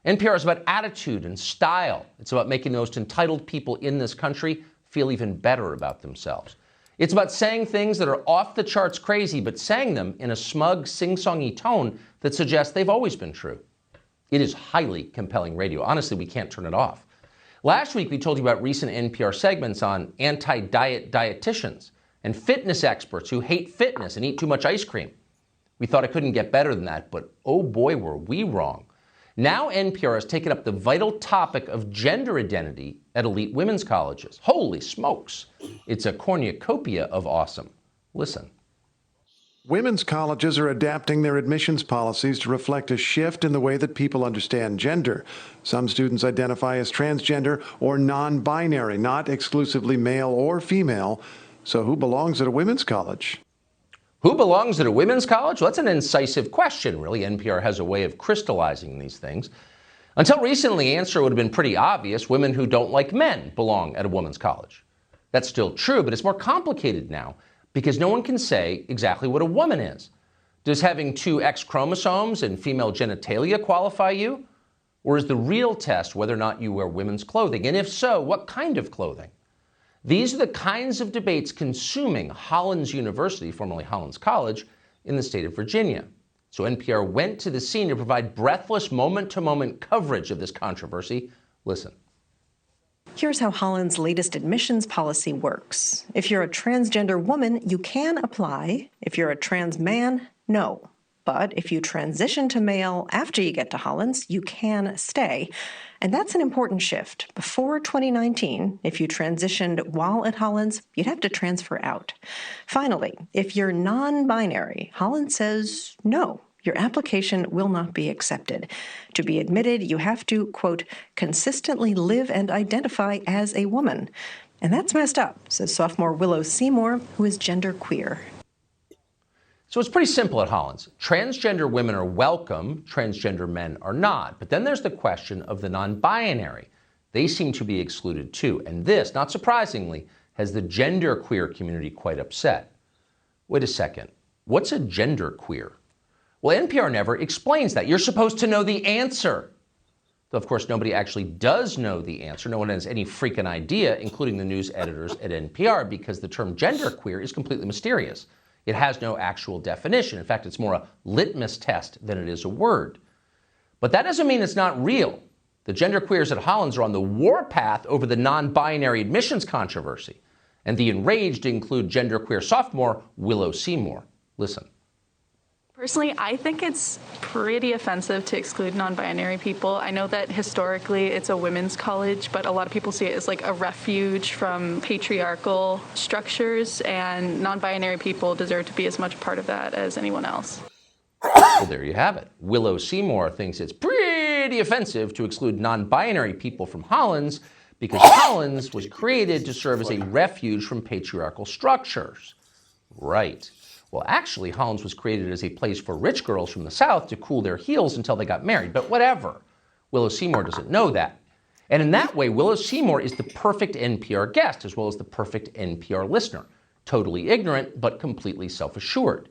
NPR is about attitude and style. It's about making the most entitled people in this country feel even better about themselves. It's about saying things that are off the charts crazy, but saying them in a smug, sing-songy tone that suggests they've always been true. It is highly compelling radio. Honestly, we can't turn it off. Last week, we told you about recent NPR segments on anti-diet dietitians and fitness experts who hate fitness and eat too much ice cream. We thought it couldn't get better than that, but oh boy, were we wrong. Now NPR has taken up the vital topic of gender identity at elite women's colleges. Holy smokes. It's a cornucopia of awesome. Listen. Women's colleges are adapting their admissions policies to reflect a shift in the way that people understand gender. Some students identify as transgender or non-binary, not exclusively male or female. So who belongs at a women's college? Who belongs at a women's college? Well, that's an incisive question, really. NPR has a way of crystallizing these things. Until recently, the answer would have been pretty obvious. Women who don't like men belong at a women's college. That's still true, but it's more complicated now because no one can say exactly what a woman is. Does having two X chromosomes and female genitalia qualify you? Or is the real test whether or not you wear women's clothing? And if so, what kind of clothing? These are the kinds of debates consuming Hollins University, formerly Hollins College, in the state of Virginia. So NPR went to the scene to provide breathless moment-to-moment coverage of this controversy. Listen. Here's how Hollins' latest admissions policy works. If you're a transgender woman, you can apply. If you're a trans man, no. But if you transition to male after you get to Hollins, you can stay. And that's an important shift. Before 2019, if you transitioned while at Hollins, you'd have to transfer out. Finally, if you're non-binary, Hollins says no. Your application will not be accepted. To be admitted, you have to, quote, consistently live and identify as a woman. And that's messed up, says sophomore Willow Seymour, who is genderqueer. So it's pretty simple at Hollins. Transgender women are welcome, transgender men are not. But then there's the question of the non-binary. They seem to be excluded too. And this, not surprisingly, has the genderqueer community quite upset. Wait a second. What's a genderqueer? Well, NPR never explains that. You're supposed to know the answer. Though, of course, nobody actually does know the answer. No one has any freaking idea, including the news editors at NPR, because the term genderqueer is completely mysterious. It has no actual definition. In fact, it's more a litmus test than it is a word. But that doesn't mean it's not real. The genderqueers at Hollins are on the warpath over the non-binary admissions controversy. And the enraged include genderqueer sophomore Willow Seymour. Listen. Personally, I think it's pretty offensive to exclude non-binary people. I know that historically it's a women's college, but a lot of people see it as like a refuge from patriarchal structures, and non-binary people deserve to be as much part of that as anyone else. Well, there you have it. Willow Seymour thinks it's pretty offensive to exclude non-binary people from Hollins because Hollins was created to serve as a refuge from patriarchal structures. Right. Well, actually, Hollins was created as a place for rich girls from the South to cool their heels until they got married. But whatever. Willow Seymour doesn't know that. And in that way, Willow Seymour is the perfect NPR guest as well as the perfect NPR listener. Totally ignorant, but completely self-assured.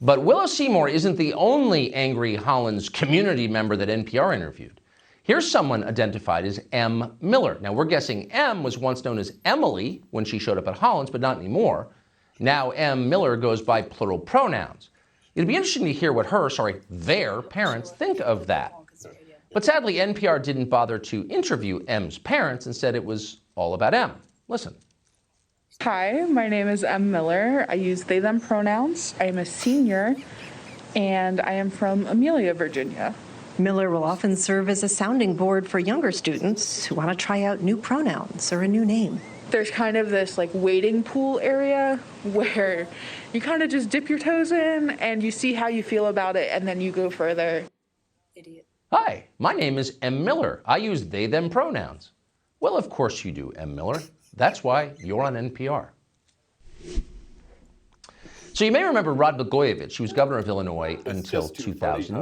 But Willow Seymour isn't the only angry Hollins community member that NPR interviewed. Here's someone identified as M. Miller. Now, we're guessing M was once known as Emily when she showed up at Hollins, but not anymore. Now M. Miller goes by plural pronouns. It'd be interesting to hear what their parents think of that. But sadly, NPR didn't bother to interview M's parents. Instead, it was all about M. Listen. Hi, my name is M. Miller. I use they, them pronouns. I am a senior, and I am from Amelia, Virginia. Miller will often serve as a sounding board for younger students who want to try out new pronouns or a new name. There's kind of this like wading pool area where you kind of just dip your toes in and you see how you feel about it and then you go further. Idiot. Hi, my name is M. Miller. I use they, them pronouns. Well, of course you do, M. Miller. That's why you're on NPR. So you may remember Rod Blagojevich. He was governor of Illinois until 2000.